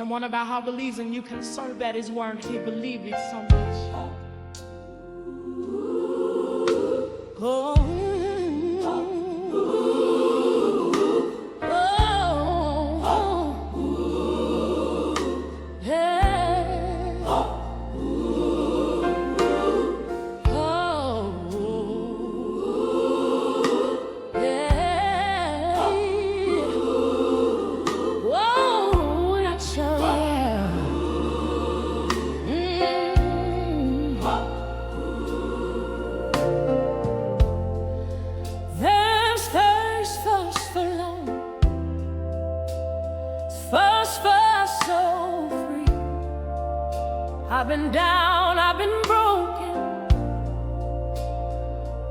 to one about how believes and you can serve at his word. He believed it so much. Oh. First, so free. I've been down, I've been broken,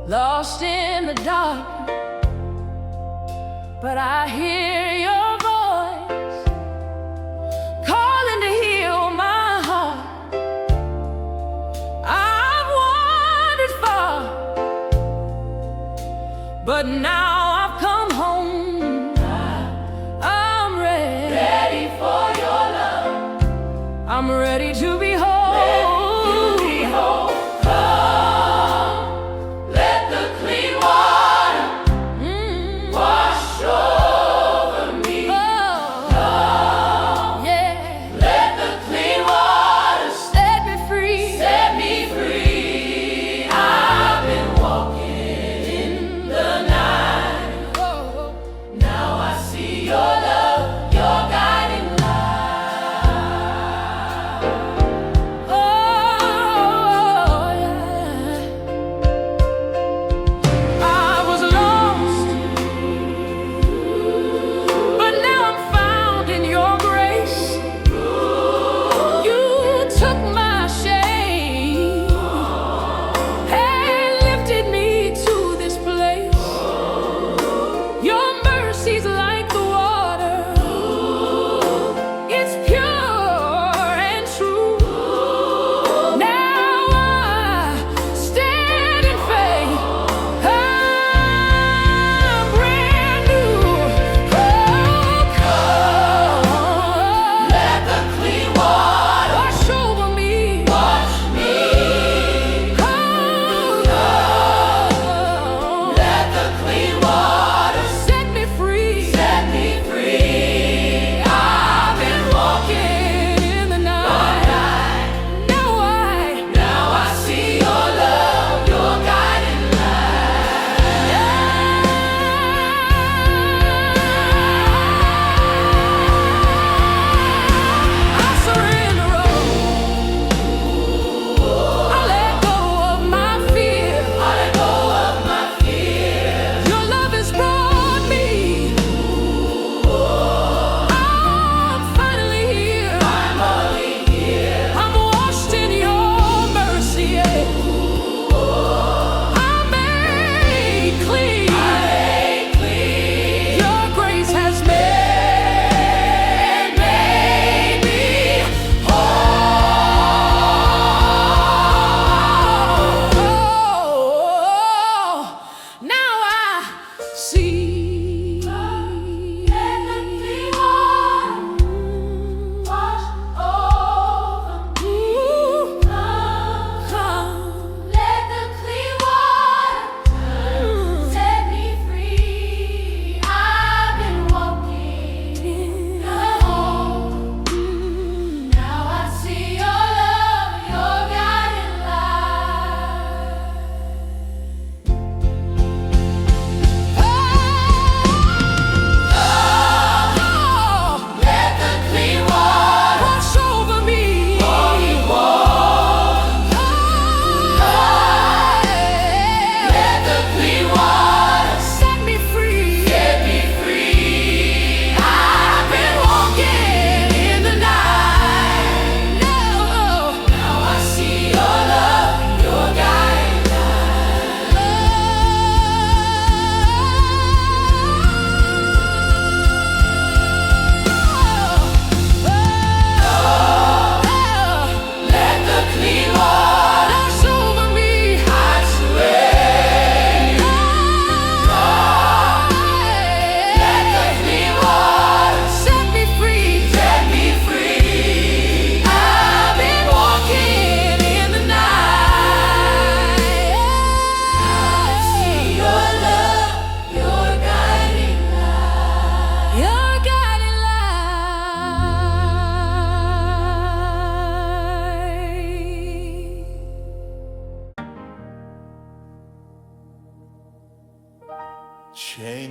lost in the dark, but I hear your voice calling to heal my heart. I've wandered far, but now I've come home. I'm ready to be whole. Come, let the clean water wash over me. Come, yeah. Let the clean water set me free. Set me free. I've been walking in the night. Now I see your love, your guiding light.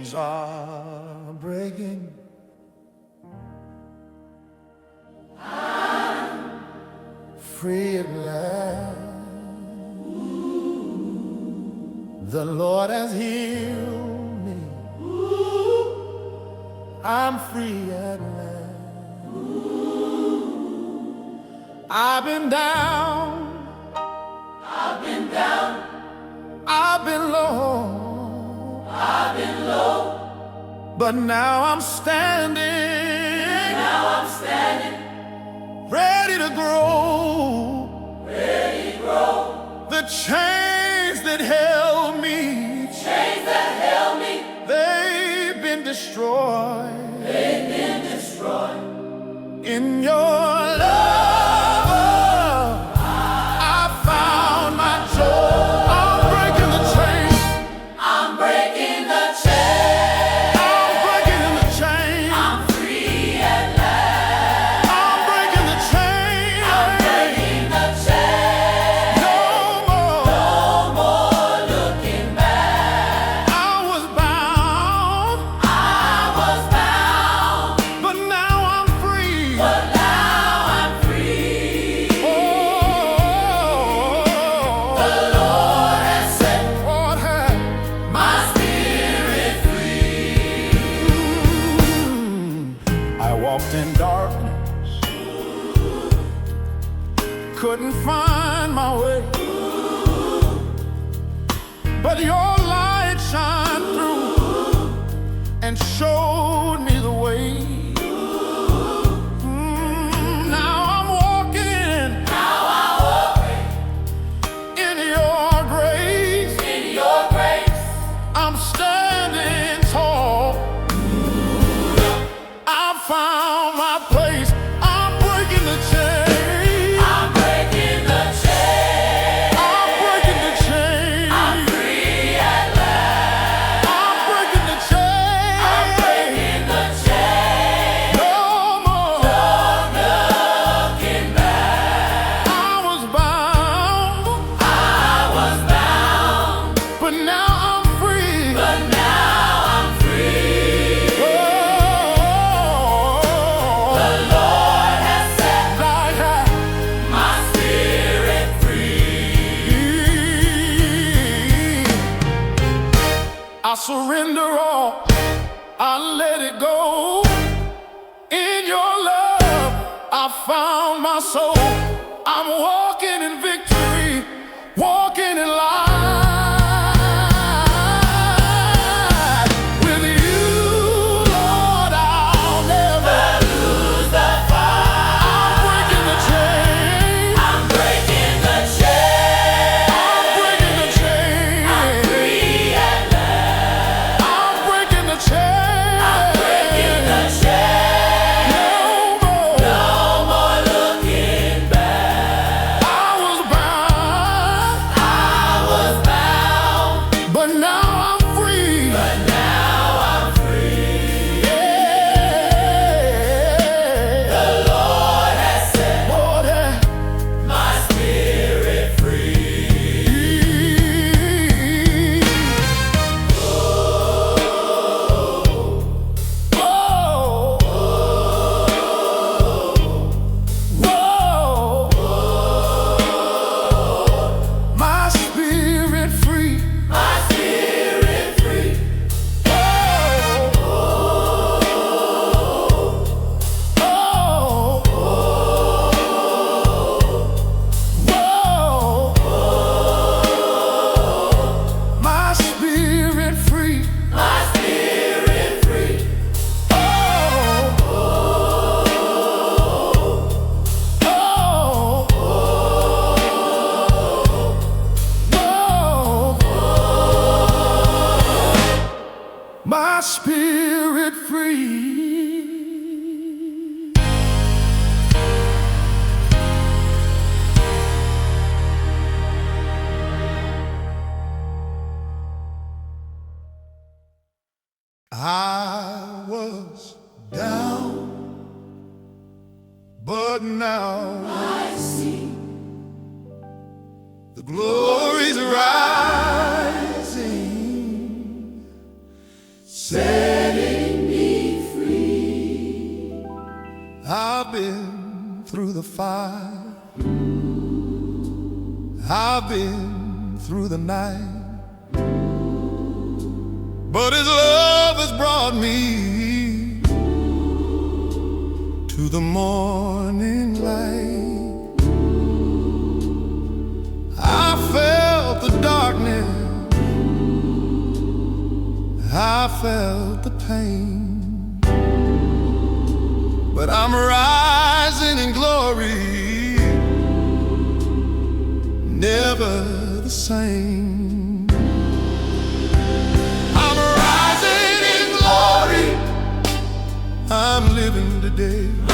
chains are breaking. I'm free at last. The Lord has healed me. I'm free at last. I've been down. I've been down. I've been low. I've been low. But now I'm standing. Now I'm standing. Ready to grow. Ready to grow. The chains that held me. Chains that held me. They've been destroyed. They've been destroyed. In your love. In darkness, couldn't find my way, but your light shined through and showed me the way. Now I'm walking in your grace. In your grace, I'm standing tall. I found my place. I'm breaking the chain. I'm breaking the chain. I'm breaking the chain. I'm free at last. I'm breaking the chain. I'm breaking the chain. No more. No looking back. I was bound. But now I'm free. But now I'm free. I surrender all, I let it go. In your love, I found my soul. I'm walking in victory, walking in light. With you, Lord, I'll never lose the fight. I'm breaking the chain. I'm breaking the chain. I'm breaking the chain. I'm free at last. I'm breaking the chain. I'm breaking the chain. No more looking back. I was bound, but now I'm free. But now I'm free. Yeah. The Lord has set my spirit free. My spirit free. My spirit free. My spirit free. My spirit free. My spirit free. I was down, but now I see the glory's rising. setting me free. I've been through the fire, I've been through the night, but His love has brought me to the morning light. I felt the darkness, I felt the pain, but I'm rising in glory, never the same. I'm rising in glory, I'm living today.